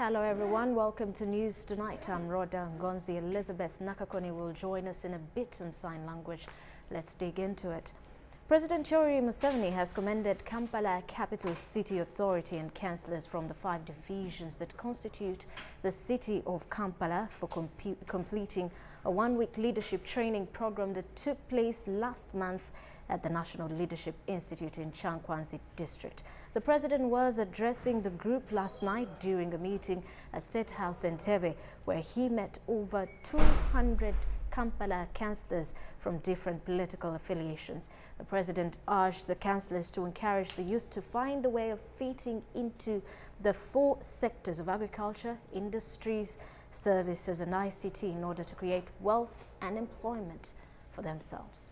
Hello everyone, welcome to News Tonight. I'm Rhoda Ngonzi. Elizabeth Nakakoni will join us in a bit in sign language. Let's dig into it. President Yoweri Museveni has commended Kampala Capital City Authority and councillors from the 5 divisions that constitute the city of Kampala for completing a one-week leadership training program that took place last month at the National Leadership Institute in Chankwanzi district. The president was addressing the group last night during a meeting at State House Entebbe, where he met over 200 Kampala councillors from different political affiliations. The president urged the councillors to encourage the youth to find a way of fitting into the 4 sectors of agriculture, industries, services and ICT in order to create wealth and employment for themselves.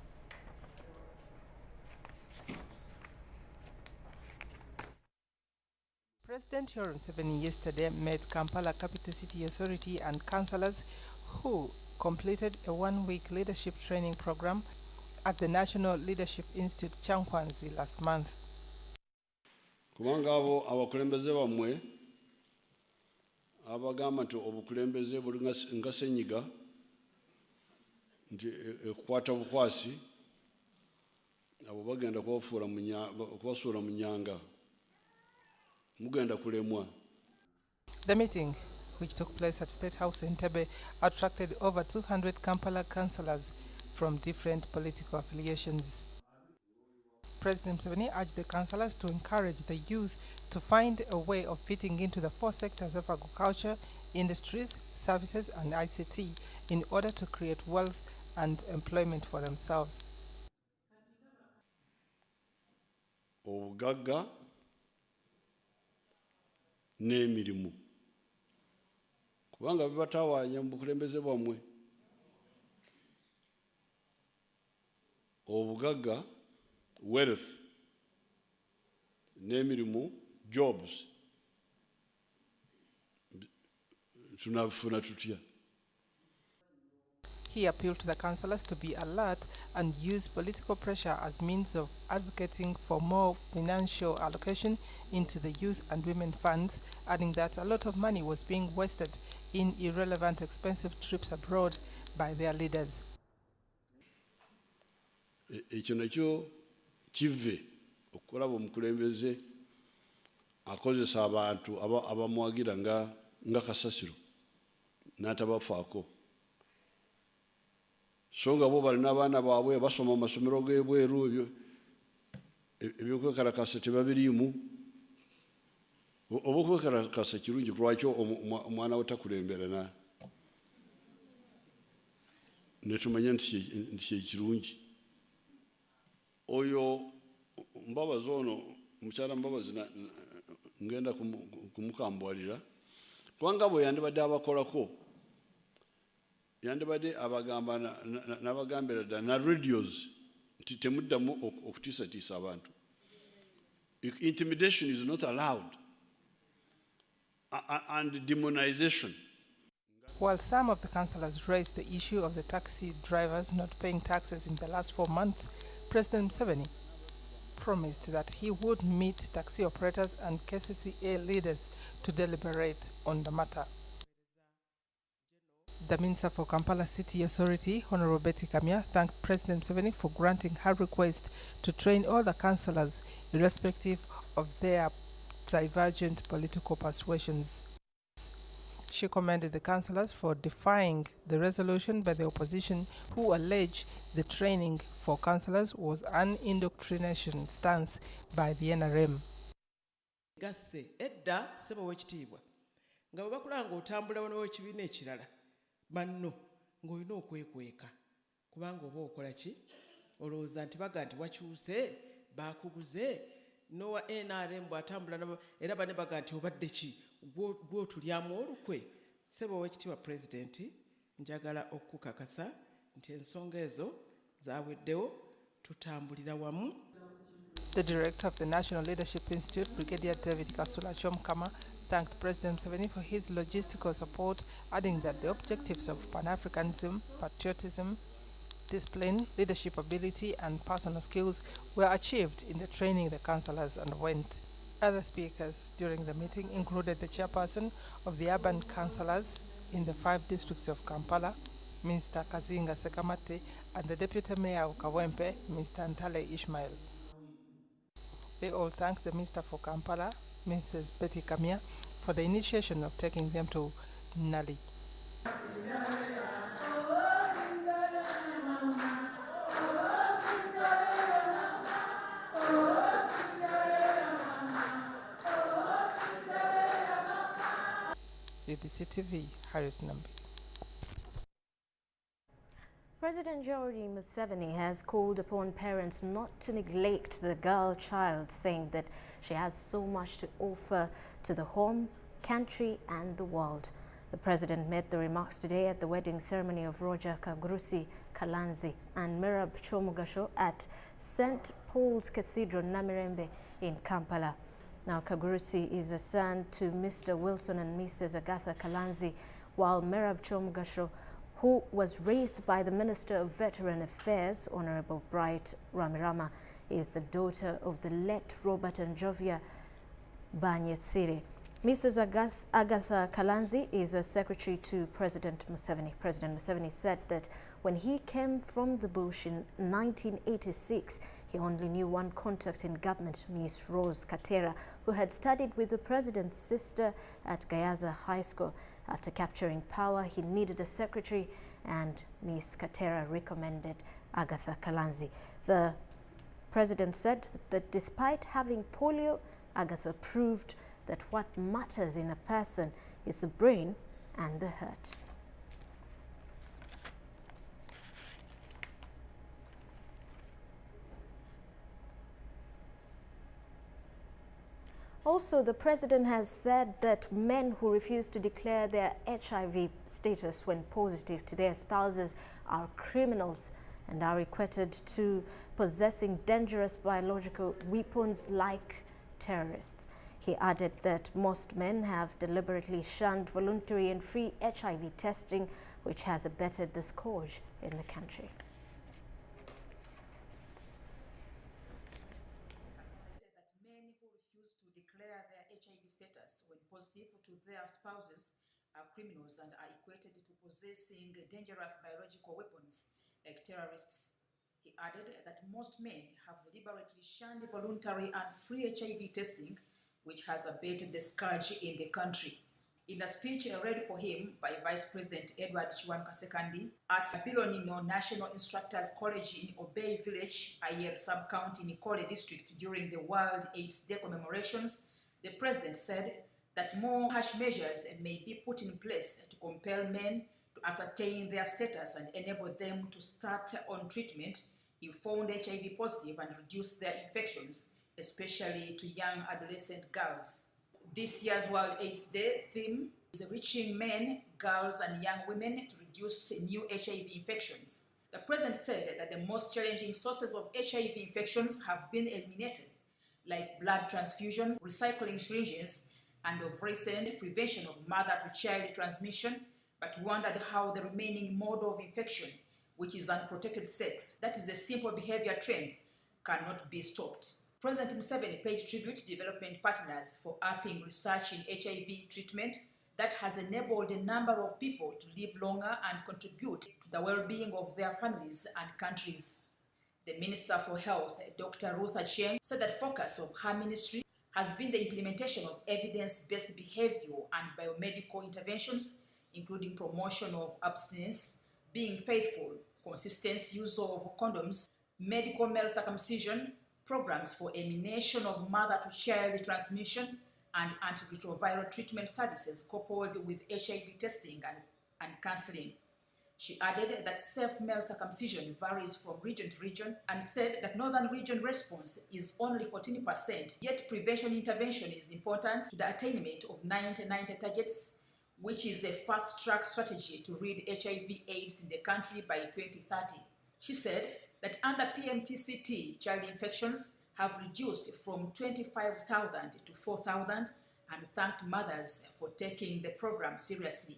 President Yoweri Museveni yesterday met Kampala Capital City Authority and councillors who completed a one-week leadership training program at the National Leadership Institute Chankwanzi last month. Kubanga abo abakulembeze bamwe abagamba nti obukulembeze buli nga senyiga nti ekwata bukwasi abo bagenda kubasuula mu nyanga mugenda kulemwa. The meeting, which took place at State House in Entebbe, attracted over 200 Kampala councillors from different political affiliations. President Museveni urged the councillors to encourage the youth to find a way of fitting into the 4 sectors of agriculture, industries, services and ICT in order to create wealth and employment for themselves. Obugagga n'emirimu kubanga bibatawaanya mu bukulembeze bwamwe. Obugagga, wealth, n'emirimu, jobs, tunafuna tutya. He appealed to the councillors to be alert and use political pressure as means of advocating for more financial allocation into the youth and women funds, adding that a lot of money was being wasted in irrelevant expensive trips abroad by their leaders. Ekyo nakyo kive okulaba omukulembeze akozesa abantu abamwagira nga kasasiro n'atabafaako. So nga bo balina abaana baabwe basoma mu masomero g'ebweru ebyokwekalakasa tebabiriimu. Oba okwekalakasa kirungi lwaki omwana we takulembera ne tumanya nti kyekirungi. Oyo Mbabazi ono mukyala Mbabazi ngenda kumukambwalira kubanga bwe yandibadde abakolako yandibadde abagamba n'abagambira ddala na radios nti temuddamu okutiisatiisa abantu. Intimidation is not allowed and demonization. While some of the councillors raised the issue of the taxi drivers not paying taxes in the last 4 months, President Museveni promised that he would meet taxi operators and KCCA leaders to deliberate on the matter. The Minister for Kampala City Authority, Honorable Betty Kamya, thanked President Museveni for granting her request to train all the councillors, irrespective of their divergent political persuasions. She commended the councillors for defying the resolution by the opposition, who allege the training for councillors was an indoctrination stance by the NRM. Gasse edda sebo wekitiibwa nga bwe bakulanga otambula wano w'ekibiina ekirala banno ng'olina okwekweka kubanga oba okola ki olowooza nti baga nti wakyuse baakuguze nowa NRM bw'atambula nabo era bane baga nti obadde ki gw'otulyamu olukwe. Sebo wekitiibwa pulezidenti njagala okukakasa nti ensonga ezo zaaweddewo tutambulira wamu. The director of the National Leadership Institute, Brigadier David Kasula Chomkama, thanked President Museveni for his logistical support, adding that the objectives of Pan-Africanism, patriotism, discipline, leadership ability and personal skills were achieved in the training the councillors underwent. Other speakers during the meeting included the chairperson of the urban councillors in the 5 districts of Kampala, Mr. Kazinga Sekamate, and the deputy mayor of Kawempe, Mr. Ntale Ishmael. They all thanked the Minister for Kampala, Mrs. Betty Kamya, for the initiation of taking them to Nali. BBC TV, Harris Nambi. President Yoweri Museveni has called upon parents not to neglect the girl child, saying that she has so much to offer to the home, country and the world. The president made the remarks today at the wedding ceremony of Roger Kagrusi Kalanzi and Mirab Chomugasho at St. Paul's Cathedral, Namirembe in Kampala. Now, Kagrusi is a son to Mr. Wilson and Mrs. Agatha Kalanzi, while Mirab Chomugasho, who was raised by the Minister of Veteran Affairs, Honorable Bright Ramirama, is the daughter of the late Robert and Jovia Banyetsiri. Mrs. Agatha Kalanzi is a secretary to President Museveni. President Museveni said that when he came from the bush in 1986, he only knew one contact in government, Miss Rose Katera, who had studied with the president's sister at Gayaza High School. After capturing power, he needed a secretary, and Miss Katera recommended Agatha Kalanzi. The president said that despite having polio, Agatha proved that what matters in a person is the brain and the heart. Also, the president has said that men who refuse to declare their HIV status when positive to their spouses are criminals and are equated to possessing dangerous biological weapons like terrorists. He added that most men have deliberately shunned voluntary and free HIV testing, which has abated the scourge in the country. HIV status when positive to their spouses are criminals and are equated to possessing dangerous biological weapons like terrorists. He added that most men have deliberately shunned voluntary and free HIV testing, which has abated the scourge in the country. In a speech read for him by Vice President Edward Chiwan Kasekandi at Bilonino National Instructors College in Obey Village, Ayer Sub-County, Nikole District during the World AIDS Day commemorations, the president said that more harsh measures may be put in place to compel men to ascertain their status and enable them to start on treatment if found HIV positive and reduce their infections, especially to young adolescent girls. This year's World AIDS Day theme is reaching men, girls and young women to reduce new HIV infections. The president said that the most challenging sources of HIV infections have been eliminated, like blood transfusions, recycling syringes, and of recent prevention of mother-to-child transmission, but wondered how the remaining mode of infection, which is unprotected sex, that is a simple behavior trend, cannot be stopped. President Museveni paid tribute to development partners for upping research in HIV treatment that has enabled a number of people to live longer and contribute to the well-being of their families and countries. The Minister for Health, Dr. Ruth Acheng, said that focus of her ministry has been the implementation of evidence-based behavioral and biomedical interventions, including promotion of abstinence, being faithful, consistent use of condoms, medical male circumcision, programs for elimination of mother-to-child transmission, and antiretroviral treatment services coupled with HIV testing and counseling. She added that safe male circumcision varies from region to region and said that Northern region response is only 14%, yet prevention intervention is important to the attainment of 90-90 targets, which is a fast-track strategy to rid HIV/AIDS in the country by 2030. She said that under PMTCT, child infections have reduced from 25,000 to 4,000 and thanked mothers for taking the program seriously.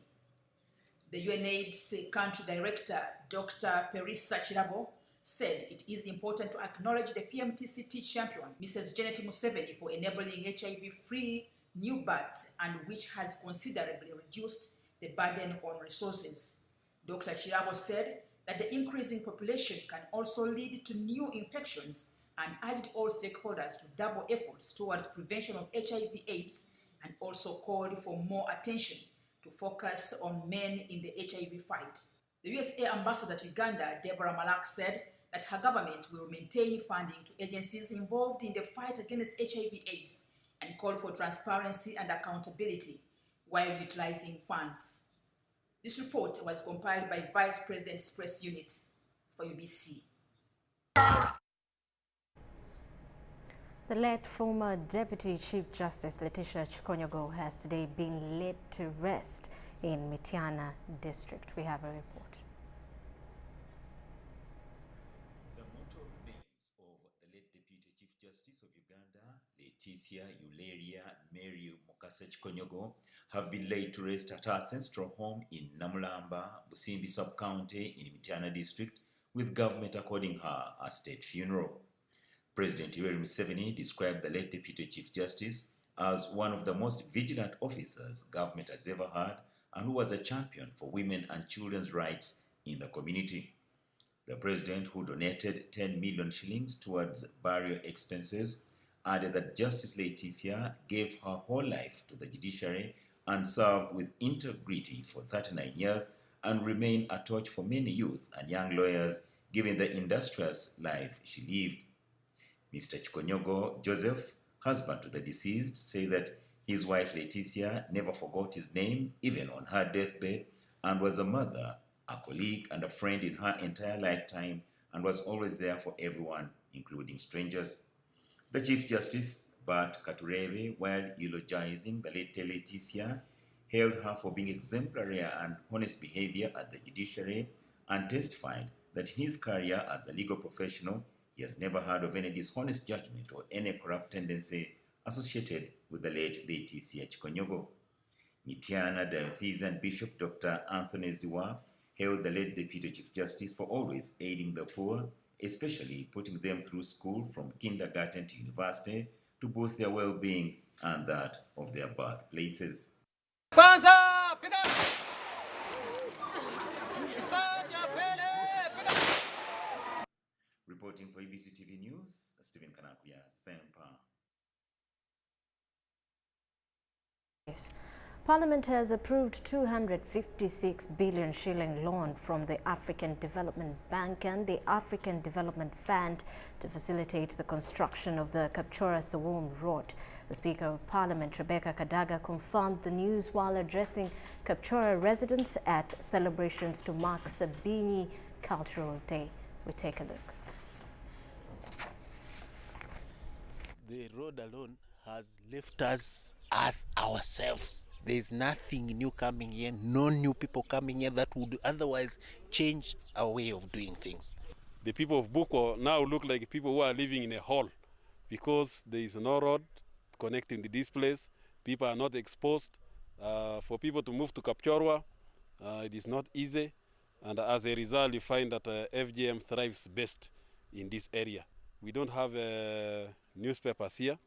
The UNAIDS country director, Dr. Perissa Chirabo, said it is important to acknowledge the PMTCT champion, Mrs. Janet Museveni, for enabling HIV-free new births and which has considerably reduced the burden on resources. Dr. Chirabo said that the increasing population can also lead to new infections and urged all stakeholders to double efforts towards prevention of HIV/AIDS and also called for more attention to focus on men in the HIV fight. The USA ambassador to Uganda, Deborah Malak, said that her government will maintain funding to agencies involved in the fight against HIV/AIDS and called for transparency and accountability while utilizing funds. This report was compiled by Vice President's Press Unit for UBC. The late former Deputy Chief Justice Leticia Kikonyogo has today been laid to rest in Mityana district. We have a report. The mortal remains of the late Deputy Chief Justice of Uganda, Leticia Mary Mukasa Kikonyogo, have been laid to rest at her ancestral home in Namulamba, Busimbi Sub-County in Mityana district, with government according her a state funeral. President Yoweri Museveni described the late Deputy Chief Justice as one of the most vigilant officers government has ever had and who was a champion for women and children's rights in the community. The president, who donated 10 million shillings towards burial expenses, added that Justice Leticia gave her whole life to the judiciary and served with integrity for 39 years and remained a torch for many youth and young lawyers given the industrious life she lived. Mr. Kikonyogo Joseph, husband to the deceased, said that his wife Leticia never forgot his name even on her deathbed and was a mother, a colleague and a friend in her entire lifetime and was always there for everyone, including strangers. The Chief Justice, Bart Katurebe, while eulogizing the late Leticia, hailed her for being exemplary and honest behavior at the judiciary and testified that in his career as a legal professional, he has never heard of any dishonest judgment or any corrupt tendency associated with the late Leticia Kikonyogo. Mityana Diocesan Bishop Dr. Anthony Ziwa hailed the late Deputy Chief Justice for always aiding the poor, especially putting them through school from kindergarten to university to boost their well-being and that of their birthplaces. Reporting for ABC TV News, Stephen Kanakuya, Sempa. Yes. Parliament has approved 256 billion shilling loan from the African Development Bank and the African Development Fund to facilitate the construction of the Kapchorwa-Sowum Road. The Speaker of Parliament, Rebecca Kadaga, confirmed the news while addressing Kapchorwa residents at celebrations to mark Sabini Cultural Day. We take a look. The road alone has left us as ourselves. There is nothing new coming here, no new people coming here that would otherwise change our way of doing things. The people of Buko now look like people who are living in a hole because there is no road connecting to this place. People are not exposed. For people to move to Kapchorwa, it is not easy. And as a result, you find that FGM thrives best in this area. We don't have newspapers here.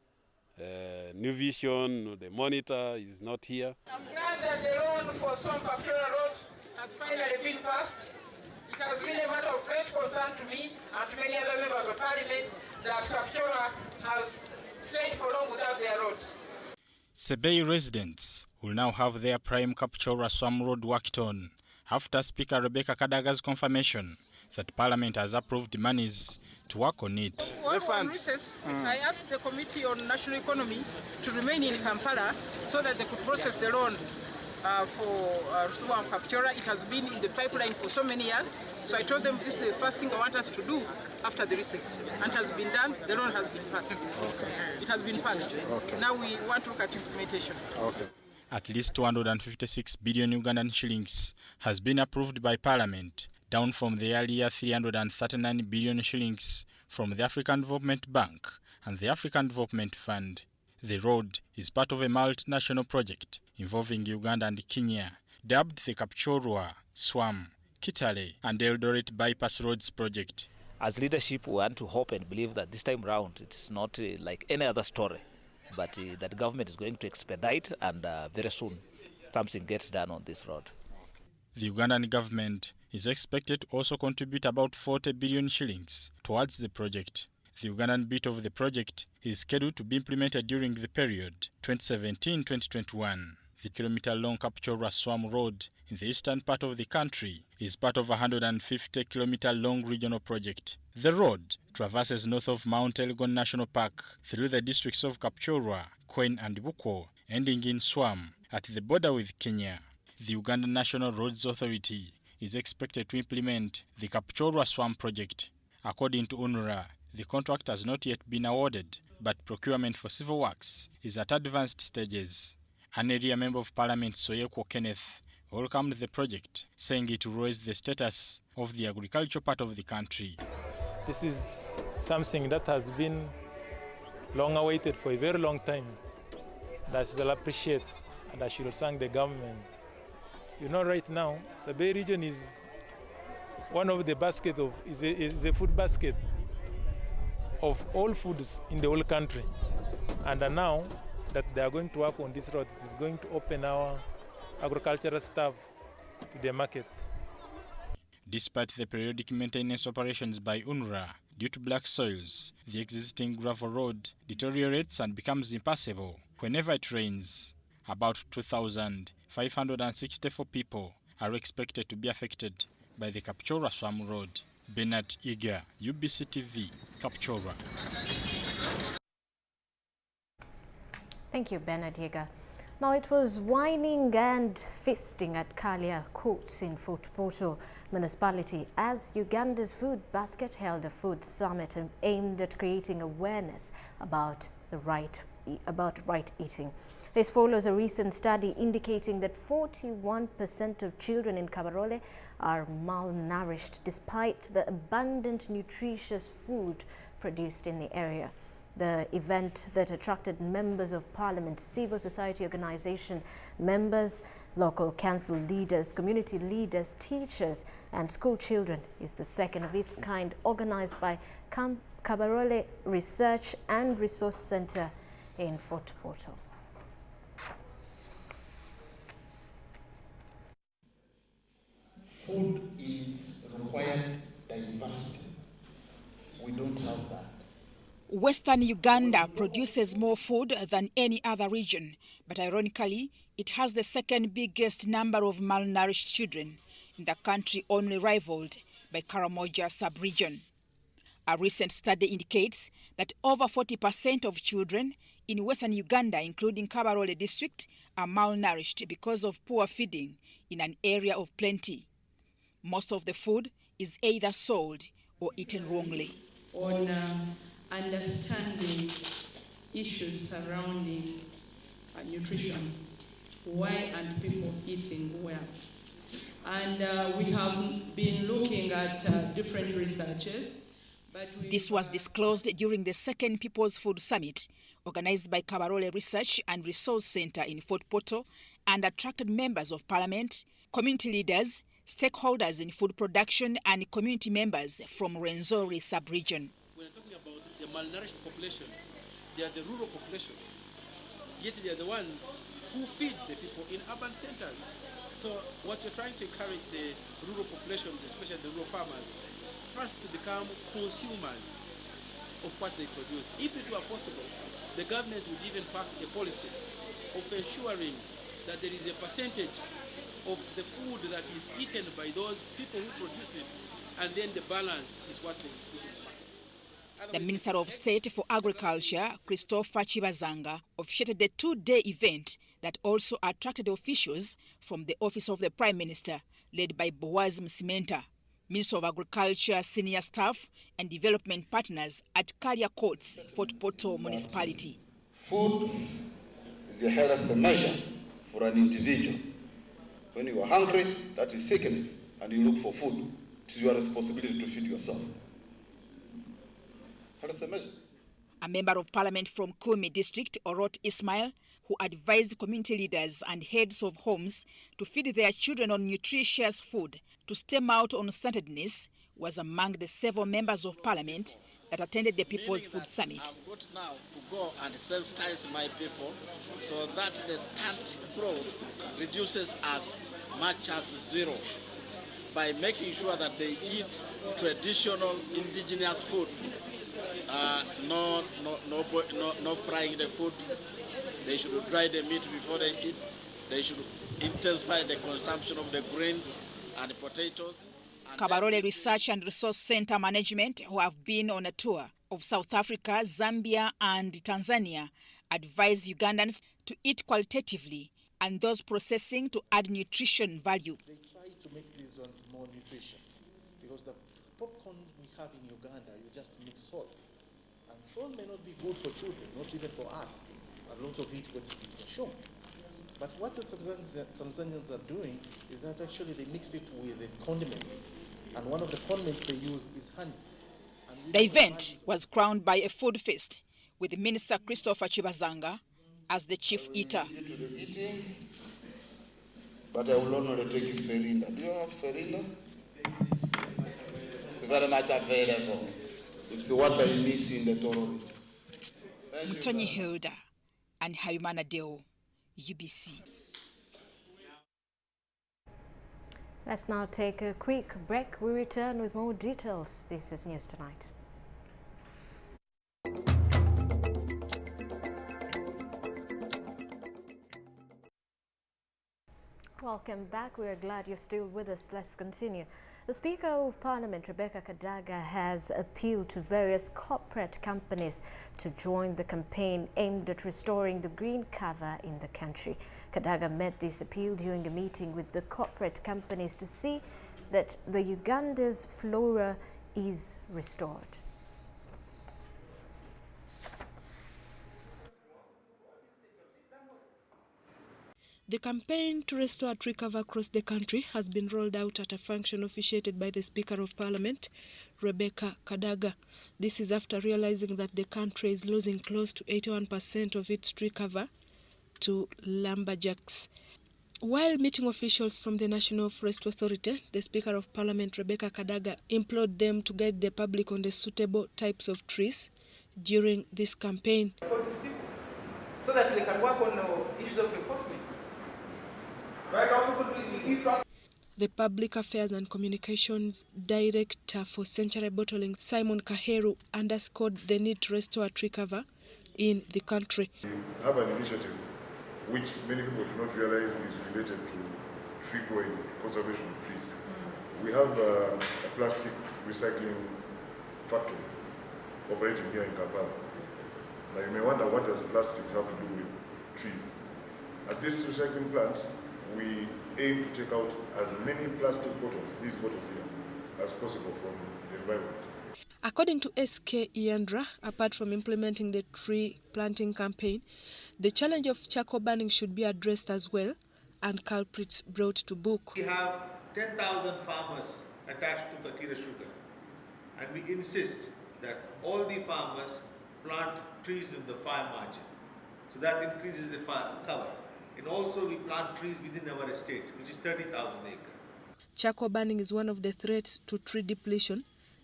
New Vision, the Monitor is not here. I'm glad that the loan for some Kapchorwa Road has finally been passed. It has been a matter of great concern to me and to many other members of Parliament that Kapchorwa has stayed for long without their road. Sebei residents will now have their prime Kapchorwa-Sowum Road worked on after Speaker Rebecca Kadaga's confirmation that Parliament has approved monies to work on it. On recess, I asked the Committee on National Economy to remain in Kampala so that they could process the loan for Sowum Kapchorwa. It has been in the pipeline for so many years. So I told them this is the first thing I want us to do after the recess. And it has been done. The loan has been passed. Okay. It has been passed. Okay. Now we want to look at implementation. Okay. At least 256 billion Ugandan shillings has been approved by Parliament, down from the earlier 339 billion shillings from the African Development Bank and the African Development Fund. The road is part of a multinational project involving Uganda and Kenya, dubbed the Kapchorwa, Sowum, Kitale and Eldoret Bypass Roads Project. as leadership, we want to hope and believe that this time round it's not like any other story, but that government is going to expedite, and very soon something gets done on this road. The Ugandan government is expected to also contribute about 40 billion shillings towards the project. The Ugandan bit of the project is scheduled to be implemented during the period 2017-2021. The kilometer-long Kapchorwa-Swam Road in the eastern part of the country is part of a 150-kilometer-long regional project. The road traverses north of Mount Elgon National Park through the districts of Kapchorwa, Kwen and Bukwo, ending in Swam at the border with Kenya. The Ugandan National Roads Authority is expected to implement the Kapchorwa-Swam project. According to UNRWA, the contract has not yet been awarded, but procurement for civil works is at advanced stages. An area member of Parliament, Soyekwo Kenneth, welcomed the project, saying it will raise the status of the agricultural part of the country. This is something that has been long awaited for a very long time. And I shall appreciate and I should thank the government. You know, right now, Sabay region is one of the baskets of, is a food basket of all foods in the whole country. And now that they are going to work on this road, it is going to open our agricultural staff to the market. Despite the periodic maintenance operations by UNRWA due to black soils, the existing gravel road deteriorates and becomes impassable whenever it rains. About 2,564 people are expected to be affected by the Kapchorwa-Swam Road. Bernard Iga, UBC TV, Kapchorwa. Thank you, Bernard Iga. Now, it was whining and feasting at Kalia Courts in Fort Portal municipality as Uganda's Food Basket held a food summit aimed at creating awareness about right eating. This follows a recent study indicating that 41% of children in Kabarole are malnourished despite the abundant nutritious food produced in the area. The event that attracted members of parliament, civil society organization members, local council leaders, community leaders, teachers and school children is the second of its kind organized by Kabarole Research and Resource Center in Fort Portal. Food is required diversity. We don't have that. Western Uganda produces more food than any other region, but ironically, it has the second biggest number of malnourished children in the country, only rivaled by Karamoja sub-region. A recent study indicates that over 40% of children in Western Uganda, including Kabarole district, are malnourished because of poor feeding in an area of plenty. Most of the food is either sold or eaten wrongly. On understanding issues surrounding nutrition, why aren't people eating well? And we have been looking at different researches. This was disclosed during the second People's Food Summit, organized by Kabarole Research and Resource Center in Fort Portal, and attracted members of parliament, community leaders, stakeholders in food production, and community members from Rwenzori sub-region. When I'm talking about the malnourished populations, they are the rural populations, yet they are the ones who feed the people in urban centers. So what we're trying to encourage the rural populations, especially the rural farmers, first to become consumers of what they produce. If it were possible, the government would even pass a policy of ensuring that there is a percentage of the food that is eaten by those people who produce it, and then the balance is what they put in the market. The Minister of State for Agriculture, Christopher Chibazanga, officiated the two-day event that also attracted officials from the Office of the Prime Minister, led by Boaz Msimenta, Minister of Agriculture, senior staff and development partners at Kalia Courts, Fort Portal Municipality. Food is a health measure for an individual. When you are hungry, that is sickness, and you look for food, it is your responsibility to feed yourself. Health measure. A member of parliament from Kumi district, Orot Ismail, who advised community leaders and heads of homes to feed their children on nutritious food to stem out unstunted, was among the several members of parliament that attended the People's Food Summit. I've got now to go and sensitize my people so that the stunt growth reduces as much as zero by making sure that they eat traditional indigenous food. No frying the food. They should dry the meat before they eat. They should intensify the consumption of the grains and potatoes. Kabarole Research and Resource Center management, who have been on a tour of South Africa, Zambia and Tanzania, advise Ugandans to eat qualitatively and those processing to add nutrition value. They try to make these ones more nutritious because the popcorn we have in Uganda, you just mix salt. And salt may not be good for children, not even for us. A lot of it goes to the show. But what the Tanzanians are doing is that actually they mix it with the condiments. And one of the condiments they use is honey. The event was crowned by a food feast with Minister Christopher Chibazanga as the chief eater. But I will only take you farina. Do you have farina? It's very much available. It's what I miss in the Tororo. Mutonyi Hilda and Hayumana Deo, UBC. Let's now take a quick break. We return with more details. This is News Tonight. Welcome back. We are glad you're still with us. Let's continue. The Speaker of Parliament, Rebecca Kadaga, has appealed to various corporate companies to join the campaign aimed at restoring the green cover in the country. Kadaga made this appeal during a meeting with the corporate companies to see that the Uganda's flora is restored. The campaign to restore tree cover across the country has been rolled out at a function officiated by the Speaker of Parliament, Rebecca Kadaga. This is after realizing that the country is losing close to 81% of its tree cover to lumberjacks. While meeting officials from the National Forest Authority, the Speaker of Parliament, Rebecca Kadaga, implored them to guide the public on the suitable types of trees during this campaign. So that they can work on the issues of enforcement. The Public Affairs and Communications Director for Century Bottling, Simon Kaheru, underscored the need to restore tree cover in the country. We have an initiative which many people do not realize is related to tree growing, conservation of trees. We have a plastic recycling factory operating here in Kampala. Now you may wonder, what does plastics have to do with trees? At this recycling plant, we aim to take out as many plastic bottles, these bottles here, as possible from the environment. According to SK Iandra, apart from implementing the tree planting campaign, the challenge of charcoal burning should be addressed as well and culprits brought to book. We have 10,000 farmers attached to Kakira sugar, and we insist that all the farmers plant trees in the fire margin, so that increases the fire cover. And also we plant trees within our estate, which is 30,000 acres. Charcoal burning is one of the threats to tree depletion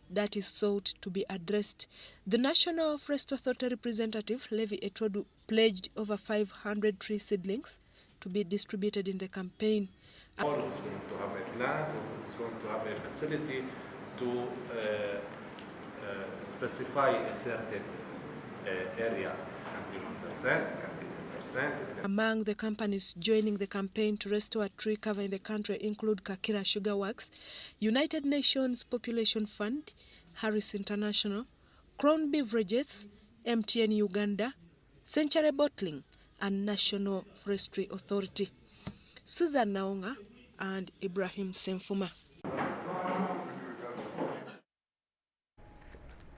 that is sought to be addressed. The National Forest Authority representative, Levi Etwodu, pledged over 500 tree seedlings to be distributed in the campaign. All is going to have a plant, is going to have a facility to specify a certain area. It can be 1%, it can be 10%. Among the companies joining the campaign to restore tree cover in the country include Kakira Sugar Works, United Nations Population Fund, Harris International, Crown Beverages, MTN Uganda, Century Bottling, and National Forestry Authority. Susan Naonga and Ibrahim Senfuma.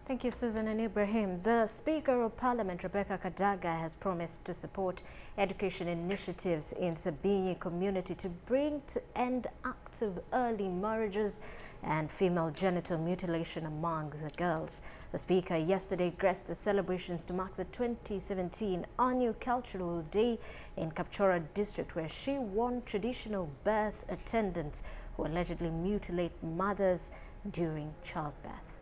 Thank you, Susan and Ibrahim. The Speaker of Parliament, Rebecca Kadaga, has promised to support education initiatives in Sabinyi community to bring to end acts of early marriages and female genital mutilation among the girls. The Speaker yesterday graced the celebrations to mark the 2017 Annual Cultural Day in Kapchorwa district, where she warned traditional birth attendants who allegedly mutilate mothers during childbirth.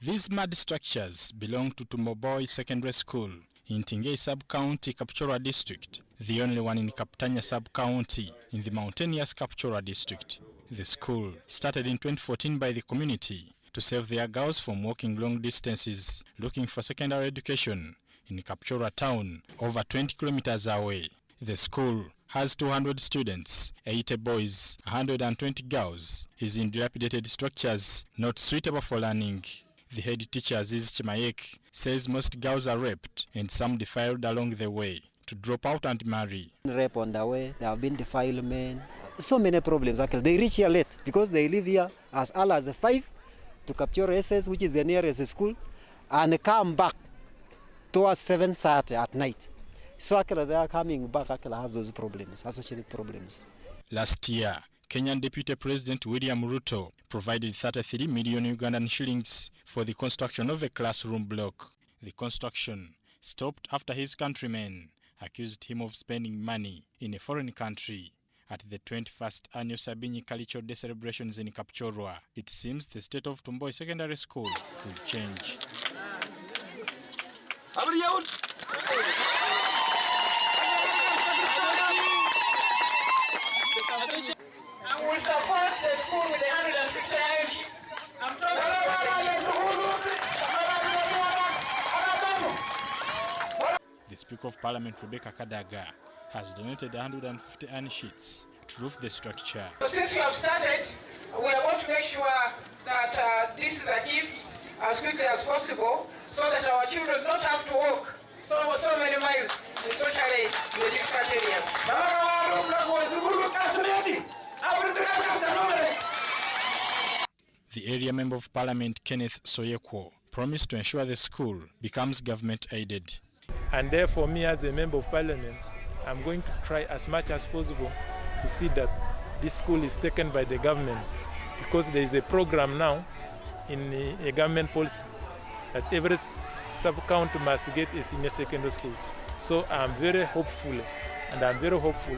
These mud structures belong to Tumoboy Secondary School in Tingei Sub-County, Kapchorwa District, the only one in Kaptanya Sub-County in the mountainous Kapchorwa District. The school started in 2014 by the community to save their girls from walking long distances looking for secondary education in Kapchorwa town, over 20 kilometers away. The school has 200 students, 80 boys, 120 girls, is in dilapidated structures not suitable for learning. The head teacher, Aziz Chimayek, says most girls are raped and some defiled along the way to drop out and marry. Rape on the way, there have been defilement, so many problems. Actually, they reach here late because they live here as early as 5 to capture SS, which is the nearest school, and come back towards 7:30 at night. So actually, they are coming back. Actually, has those problems, associated problems. Last year, Kenyan Deputy President William Ruto provided 33 million Ugandan shillings for the construction of a classroom block. The construction stopped after his countrymen accused him of spending money in a foreign country. At the 21st annual Sabini Cultural Day celebrations in Kapchorwa, it seems the state of Tumboy Secondary School will change. And we support the school with 150 energy. I'm The Speaker of Parliament, Rebecca Kadaga, has donated 150 iron sheets to roof the structure. Since you have started, we are going to make sure that this is achieved as quickly as possible so that our children don't have to walk so many miles, especially in the difficult areas. The area member of Parliament, Kenneth Soyekwo, promised to ensure the school becomes government-aided. And therefore, me as a member of Parliament, I'm going to try as much as possible to see that this school is taken by the government, because there is a program now in a government policy that every sub-county must get a senior secondary school. So I'm very hopeful, and I'm very hopeful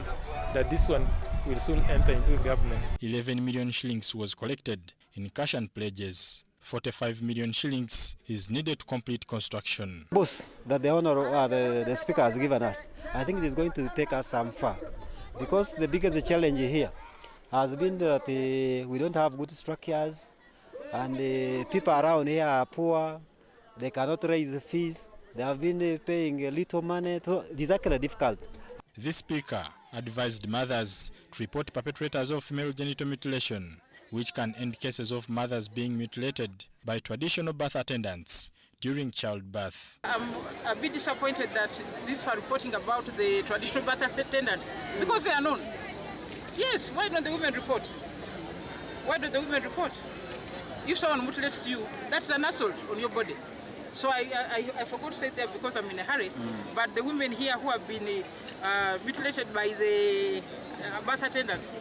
that this one will soon enter into government. 11 million shillings was collected in cash and pledges. 45 million shillings is needed to complete construction. Boss that the honor the speaker has given us, I think it is going to take us some far, because the biggest challenge here has been that we don't have good structures, and people around here are poor. They cannot raise fees. They have been paying a little money, so it is actually difficult. The speaker advised mothers to report perpetrators of female genital mutilation, which can end cases of mothers being mutilated by traditional birth attendants during childbirth. I'm a bit disappointed that these are reporting about the traditional birth attendants, because they are known. Yes, why don't the women report? Why don't the women report? If someone mutilates you, that's an assault on your body. So I forgot to say that because I'm in a hurry, but the women here who have been mutilated by the birth attendants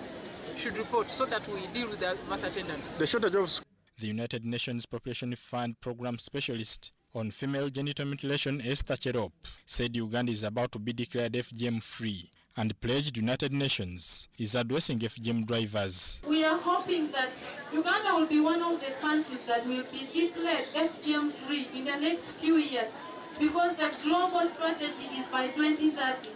should report so that we deal with the birth attendants. The shortage of the United Nations Population Fund Program Specialist on Female Genital Mutilation, Esther Cherop, said Uganda is about to be declared FGM-free and pledged United Nations is addressing FGM drivers. We are hoping that Uganda will be one of the countries that will be declared FGM-free in the next few years, because the global strategy is by 2030.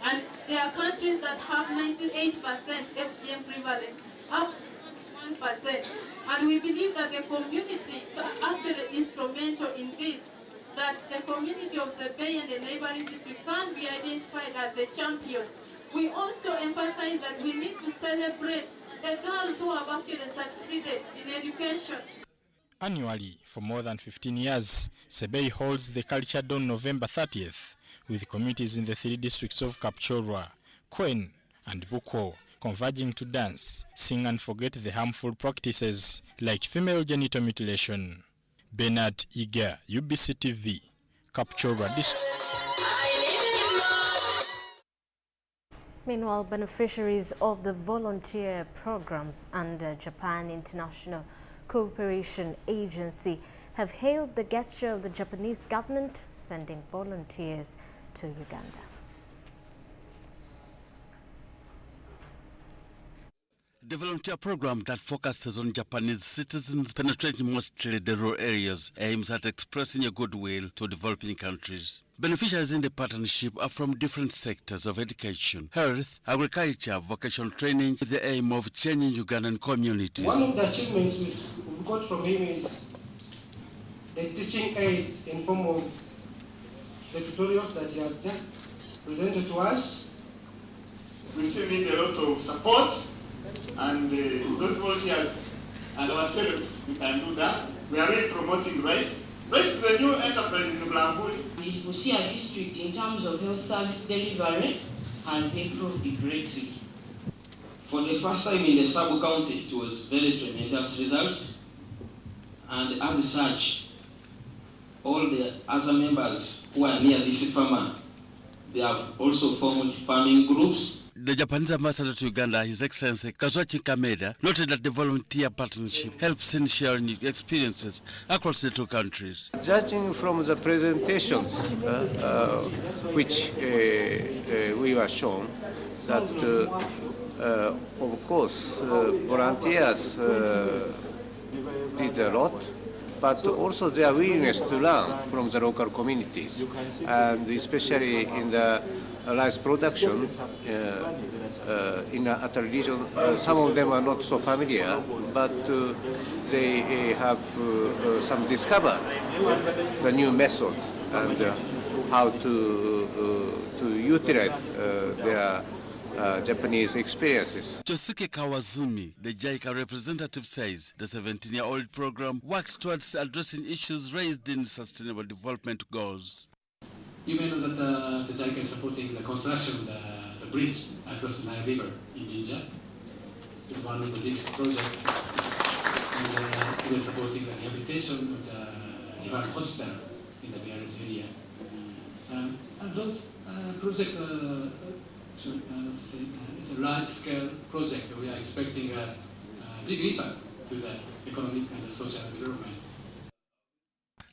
And there are countries that have 98% FGM prevalence, up to 1%. And we believe that the community is actually instrumental in this, that the community of Sebei and the neighboring district can be identified as a champion. We also emphasize that we need to celebrate the girls who have actually succeeded in education. Annually, for more than 15 years, Sebei holds the Culture Day on November 30th, with communities in the 3 districts of Kapchorwa, Kwen, and Bukwo converging to dance, sing and forget the harmful practices like female genital mutilation. Bernard Iga, UBC TV, Kapchorwa District. Meanwhile, beneficiaries of the volunteer program under Japan International Cooperation Agency have hailed the gesture of the Japanese government sending volunteers to Uganda. The volunteer program that focuses on Japanese citizens penetrating mostly the rural areas aims at expressing a goodwill to developing countries. Beneficiaries in the partnership are from different sectors of education, health, agriculture, vocational training with the aim of changing Ugandan communities. One of the achievements we got from him is the teaching aids in form of the tutorials that he has just presented to us. We still need a lot of support, and those volunteers and ourselves, we can do that. We are really promoting rice. Rice is a new enterprise in Blambuli. This Busia district, in terms of health service delivery, has improved greatly. For the first time in the sub-county, it was very tremendous results. And as such, all the other members who are near this farmer, they have also formed farming groups. The Japanese ambassador to Uganda, His Excellency Kazuaki Kameda, noted that the volunteer partnership helps in sharing experiences across the two countries. Judging from the presentations which we were shown, that of course volunteers did a lot, but also their willingness to learn from the local communities, and especially in the rice production in at a region. Some of them are not so familiar, but they have some discovered the new methods and how to utilize their Japanese experiences. Josuke Kawazumi, the JICA representative, says the 17-year-old program works towards addressing issues raised in Sustainable Development Goals. You may know that the JICA is supporting the construction of the bridge across the Nile River in Jinja. It's one of the biggest projects. And we are supporting the rehabilitation of the River Hospital in the various area. And those projects, it's a large-scale project. We are expecting a big impact to the economic and the social development.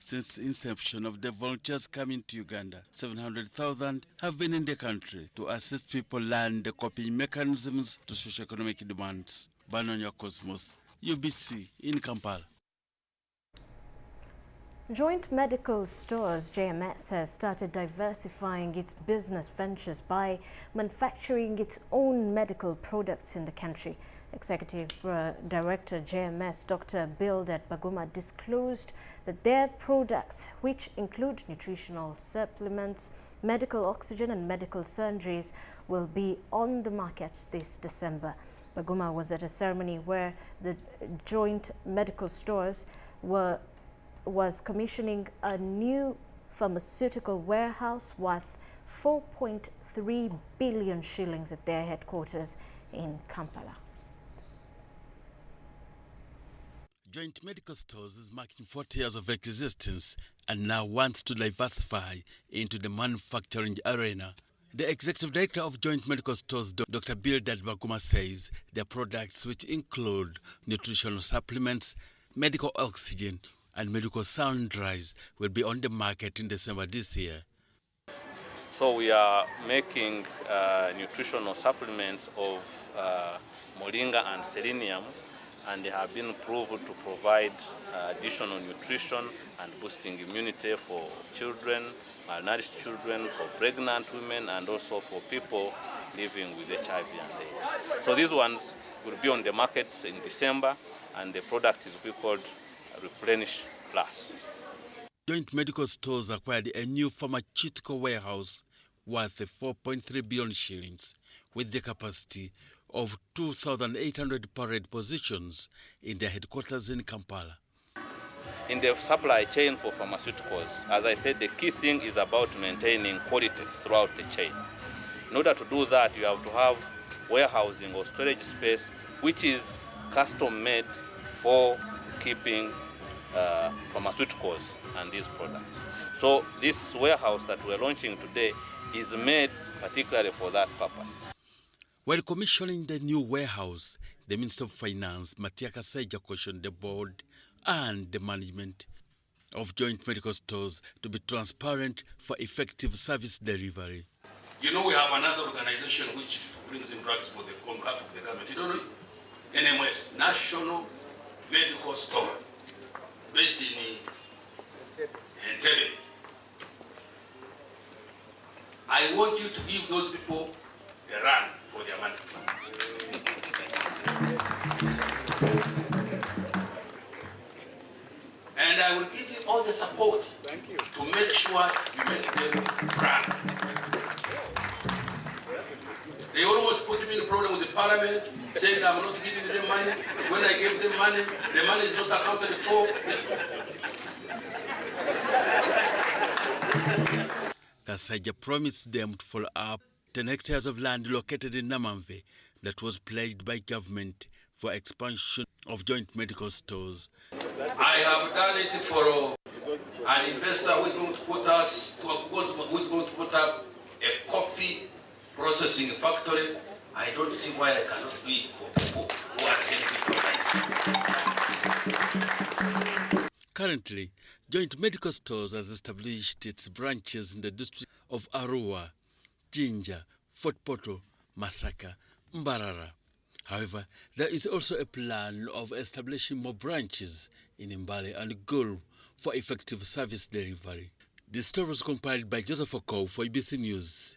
Since inception of the volunteers coming to Uganda, 700,000 have been in the country to assist people learn the coping mechanisms to socio-economic demands. Banonya Cosmos, UBC in Kampala. Joint Medical Stores, JMS, has started diversifying its business ventures by manufacturing its own medical products in the country. Executive Director JMS Dr. Bildad Baguma disclosed that their products, which include nutritional supplements, medical oxygen and medical sundries, will be on the market this December. Baguma was at a ceremony where the Joint Medical Stores was commissioning a new pharmaceutical warehouse worth 4.3 billion shillings at their headquarters in Kampala. Joint Medical Stores is marking 40 years of existence and now wants to diversify into the manufacturing arena. The Executive Director of Joint Medical Stores, Dr. Bildad Baguma, says their products, which include nutritional supplements, medical oxygen, and medical sundries, will be on the market in December this year. So we are making nutritional supplements of moringa and selenium, and they have been proved to provide additional nutrition and boosting immunity for children, malnourished children, for pregnant women, and also for people living with HIV and AIDS. So these ones will be on the market in December, and the product is called Replenish Plus. Joint Medical Stores acquired a new pharmaceutical warehouse worth 4.3 billion shillings with the capacity of 2,800 parade positions in their headquarters in Kampala. In the supply chain for pharmaceuticals, as I said, the key thing is about maintaining quality throughout the chain. In order to do that, you have to have warehousing or storage space which is custom made for keeping pharmaceuticals and these products. So this warehouse that we're launching today is made particularly for that purpose. While commissioning the new warehouse, the Minister of Finance, Matiaka Seja, cautioned the board and the management of Joint Medical Stores to be transparent for effective service delivery. You know, we have another organization which brings in drugs for the on behalf of the government. You don't know? NMS, National Medical Store, based in Entebbe. I want you to give those people a run for their money. And I will give you all the support to make sure you make them run. They almost put me in a problem with the parliament, saying I'm not giving them money. When I give them money, the money is not accounted for. Kasaija promised them to follow up 10 hectares of land located in Namamve that was pledged by government for expansion of joint medical stores. I have done it for an investor who is going to put up a coffee processing factory. I don't see why I cannot do it for people who are helping. Currently, Joint Medical Stores has established its branches in the district of Arua, Jinja, Fort Poto, Masaka, Mbarara. However, there is also a plan of establishing more branches in Mbale and Gulu for effective service delivery. The story was compiled by Joseph Okow for ABC News.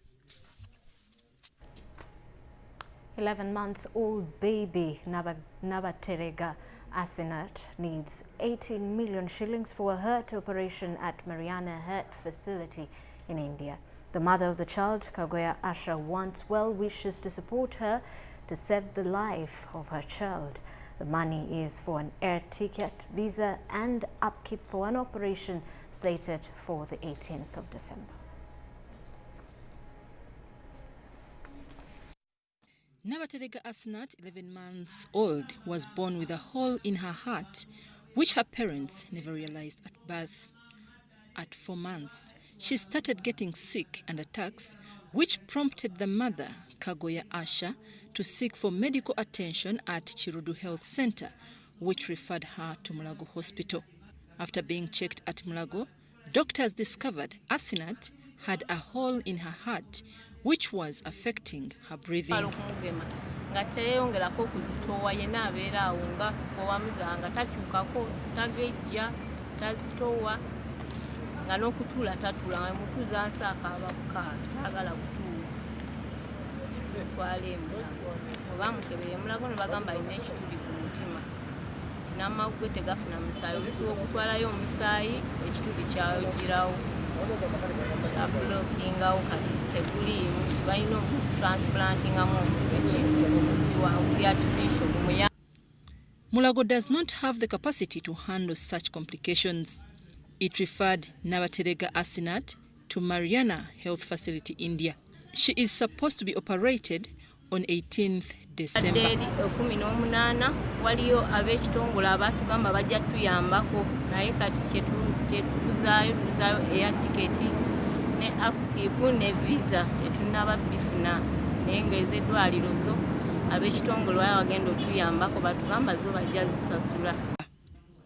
11-month-old baby Nabaterega Asinat needs 18 million shillings for a heart operation at Mityana Heart Facility in India. The mother of the child, Kagoya Asha, wants well wishes to support her to save the life of her child. The money is for an air ticket, visa and upkeep for an operation slated for the 18th of December. Nabaterega Asinat, 11 months old, was born with a hole in her heart, which her parents never realized at birth. At 4 months, she started getting sick and attacks, which prompted the mother, Kagoya Asha, to seek for medical attention at Chirudu Health Center, which referred her to Mulago Hospital. After being checked at Mulago, doctors discovered Asinat had a hole in her heart, which was affecting her breathing. Mulago does not have the capacity to handle such complications. It referred Nabaterega Asinat to Mityana Health Facility, India. She is supposed to be operated on 18th December.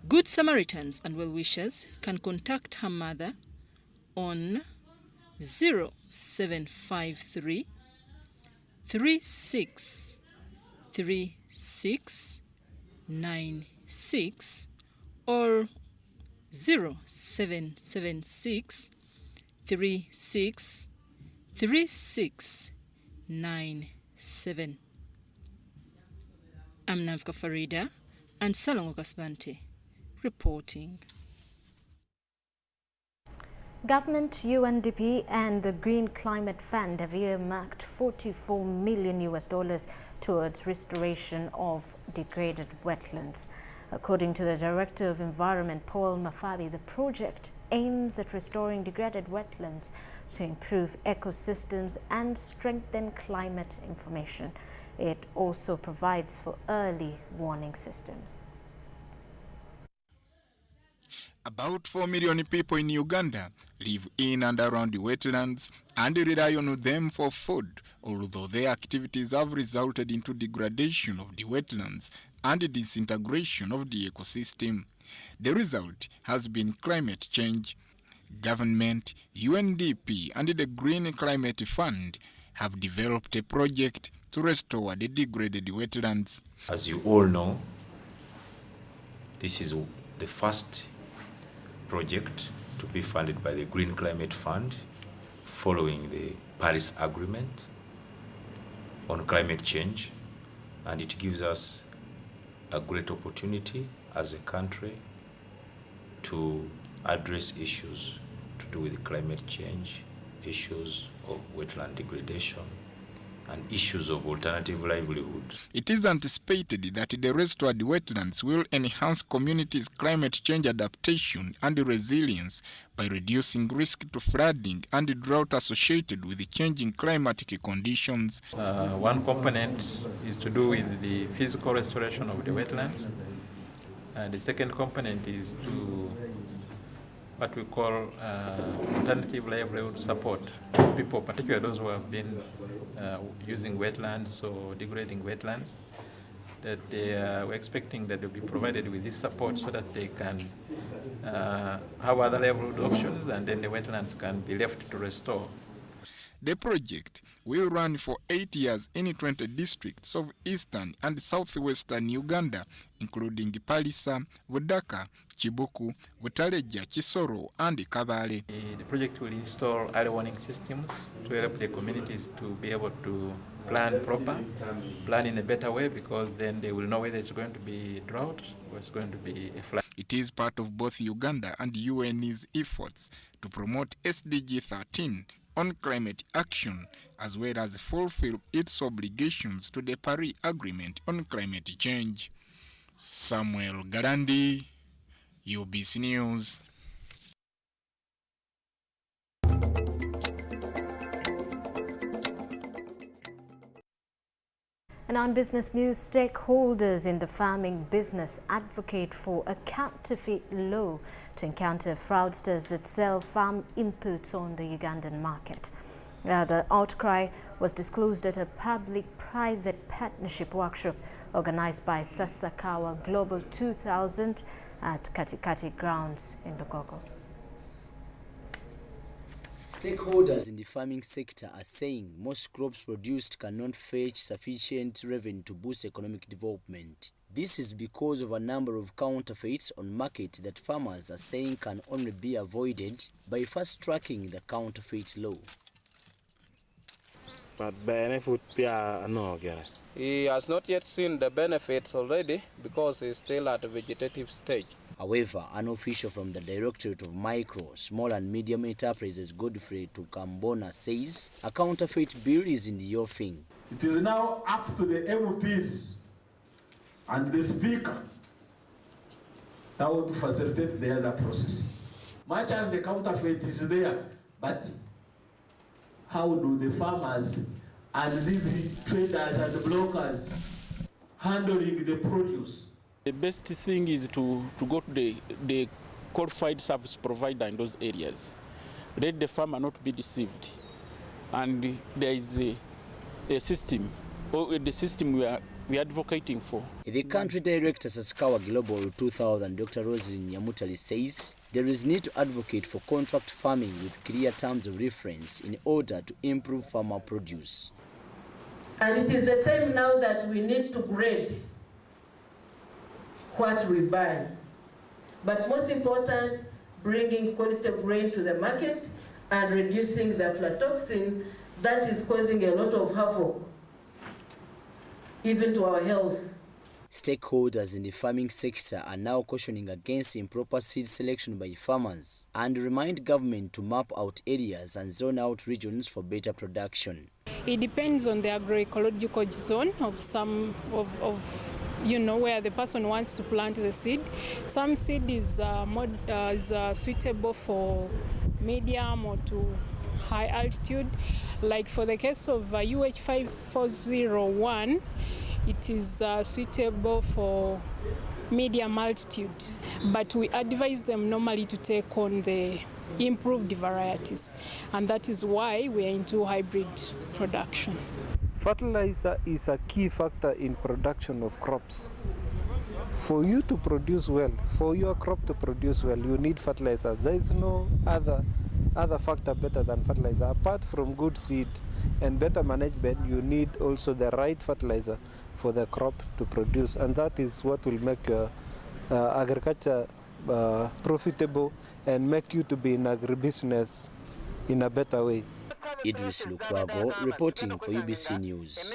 Good Samaritans and well-wishers can contact her mother on 0753 363696 or 0776 363697. I'm Navka Farida and Salongo Kasbante reporting. Government, UNDP and the Green Climate Fund have earmarked $44 million towards restoration of degraded wetlands. According to the Director of Environment, Paul Mafabi, the project aims at restoring degraded wetlands to improve ecosystems and strengthen climate information. It also provides for early warning systems. About 4 million people in Uganda live in and around the wetlands and rely on them for food, although their activities have resulted into degradation of the wetlands and disintegration of the ecosystem. The result has been climate change. Government, UNDP and the Green Climate Fund have developed a project to restore the degraded wetlands. As you all know, this is the first project to be funded by the Green Climate Fund following the Paris Agreement on climate change, and it gives us a great opportunity as a country to address issues to do with climate change, issues of wetland degradation, and issues of alternative livelihood. It is anticipated that the restored wetlands will enhance communities' climate change adaptation and resilience by reducing risk to flooding and drought associated with the changing climatic conditions. One component is to do with the physical restoration of the wetlands. The second component is to what we call alternative livelihood support. People, particularly those who have been using wetlands or degrading wetlands, that we're expecting that they'll be provided with this support so that they can have other livelihood options, and then the wetlands can be left to restore. The project will run for 8 years in 20 districts of eastern and southwestern Uganda, including Palisa, Budaka, Chibuku, Butaleja, Kisoro, and Kabale. The project will install early warning systems to help the communities to be able to plan plan in a better way, because then they will know whether it's going to be drought or it's going to be a flood. It is part of both Uganda and UN's efforts to promote SDG 13 on climate action, as well as fulfill its obligations to the Paris Agreement on climate change. Samuel Garandi, UBC News. And on business news, stakeholders in the farming business advocate for a counterfeit law to encounter fraudsters that sell farm inputs on the Ugandan market. The outcry was disclosed at a public-private partnership workshop organized by Sasakawa Global 2000 at Katikati Grounds in Lugogo. Stakeholders in the farming sector are saying most crops produced cannot fetch sufficient revenue to boost economic development. This is because of a number of counterfeits on market that farmers are saying can only be avoided by fast-tracking the counterfeit law. But benefit, no, he has not yet seen the benefits already because he's still at a vegetative stage. However, an official from the Directorate of Micro, Small and Medium Enterprises, Godfrey Tukambona, says a counterfeit bill is in the offing. It is now up to the MPs and the Speaker now to facilitate the other process. Much as the counterfeit is there, but how do the farmers and these traders and the brokers handling the produce? The best thing is to go to the qualified service provider in those areas. Let the farmer not be deceived. And there is a system, or the system we are advocating for. The country director Sasakawa Global 2000, Dr. Roslyn Nyamutali, says there is need to advocate for contract farming with clear terms of reference in order to improve farmer produce. And it is the time now that we need to grade what we buy. But most important, bringing quality grain to the market and reducing the aflatoxin that is causing a lot of havoc, even to our health. Stakeholders in the farming sector are now cautioning against improper seed selection by farmers and remind government to map out areas and zone out regions for better production. It depends on the agroecological zone of some where the person wants to plant the seed. Some seed is suitable for medium or to high altitude. Like for the case of UH5401, it is suitable for medium altitude. But we advise them normally to take on the improved varieties, and that is why we are into hybrid production. Fertilizer is a key factor in production of crops. For you to produce well, for your crop to produce well, you need fertilizer. There is no other other factor better than fertilizer. Apart from good seed and better management, you need also the right fertilizer for the crop to produce, and that is what will make your agriculture profitable and make you to be in agribusiness in a better way. Idris Lukwago reporting for UBC News.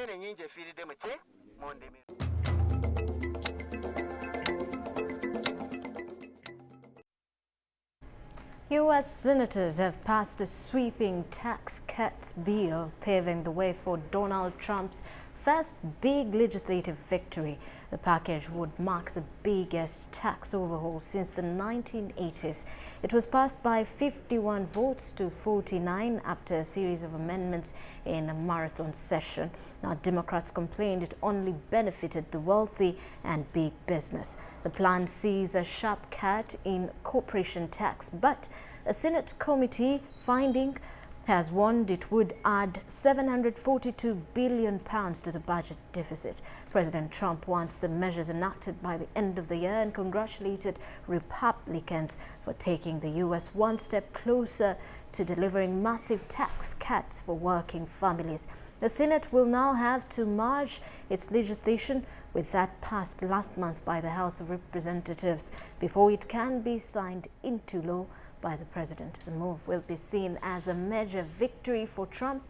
U.S. senators have passed a sweeping tax cuts bill, paving the way for Donald Trump's first big legislative victory. The package would mark the biggest tax overhaul since the 1980s. It was passed by 51 votes to 49 after a series of amendments in a marathon session. Now, Democrats complained it only benefited the wealthy and big business. The plan sees a sharp cut in corporation tax, but a Senate committee finding has warned it would add £742 billion to the budget deficit. President Trump wants the measures enacted by the end of the year and congratulated Republicans for taking the U.S. one step closer to delivering massive tax cuts for working families. The Senate will now have to merge its legislation with that passed last month by the House of Representatives before it can be signed into law by the president. The move will be seen as a major victory for Trump,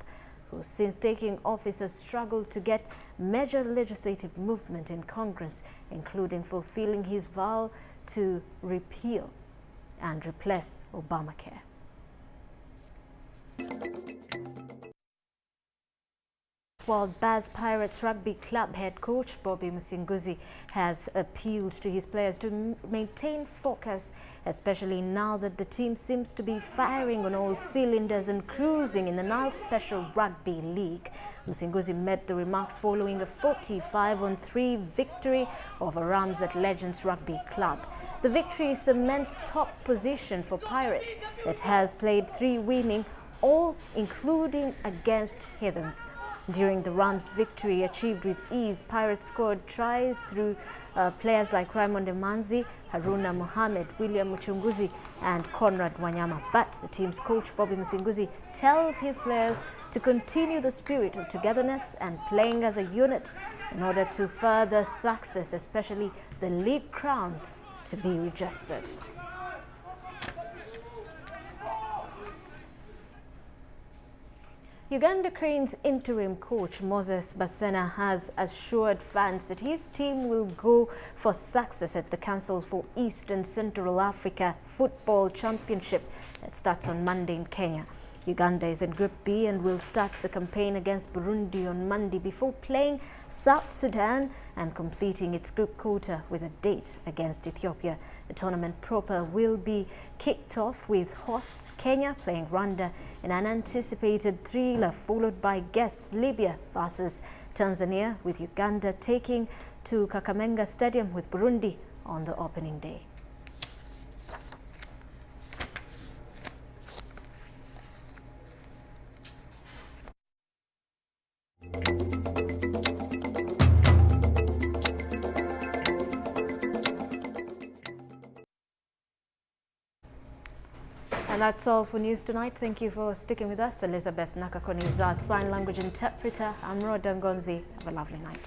who since taking office has struggled to get major legislative movement in Congress, including fulfilling his vow to repeal and replace Obamacare. While Baz Pirates Rugby Club head coach Bobby Msinguzi has appealed to his players to maintain focus, especially now that the team seems to be firing on all cylinders and cruising in the Nile Special Rugby League. Msinguzi made the remarks following a 45-3 victory over Rams at Legends Rugby Club. The victory cements top position for Pirates that has played 3 winning, all including against Heathens. During the Rams' victory achieved with ease, Pirates scored tries through players like Raymond Emanzi, Haruna Mohamed, William Muchunguzi and Conrad Wanyama. But the team's coach Bobby Msinguzi tells his players to continue the spirit of togetherness and playing as a unit in order to further success, especially the league crown to be registered. Uganda Cranes interim coach Moses Basena has assured fans that his team will go for success at the Council for East and Central Africa Football Championship that starts on Monday in Kenya. Uganda is in Group B and will start the campaign against Burundi on Monday before playing South Sudan and completing its group quota with a date against Ethiopia. The tournament proper will be kicked off with hosts Kenya playing Rwanda in an anticipated thriller, followed by guests Libya versus Tanzania, with Uganda taking to Kakamega Stadium with Burundi on the opening day. And that's all for News Tonight. Thank you for sticking with us. Elizabeth Nakakoni is our sign language interpreter. I'm Rhoda Ngonzi. Have a lovely night.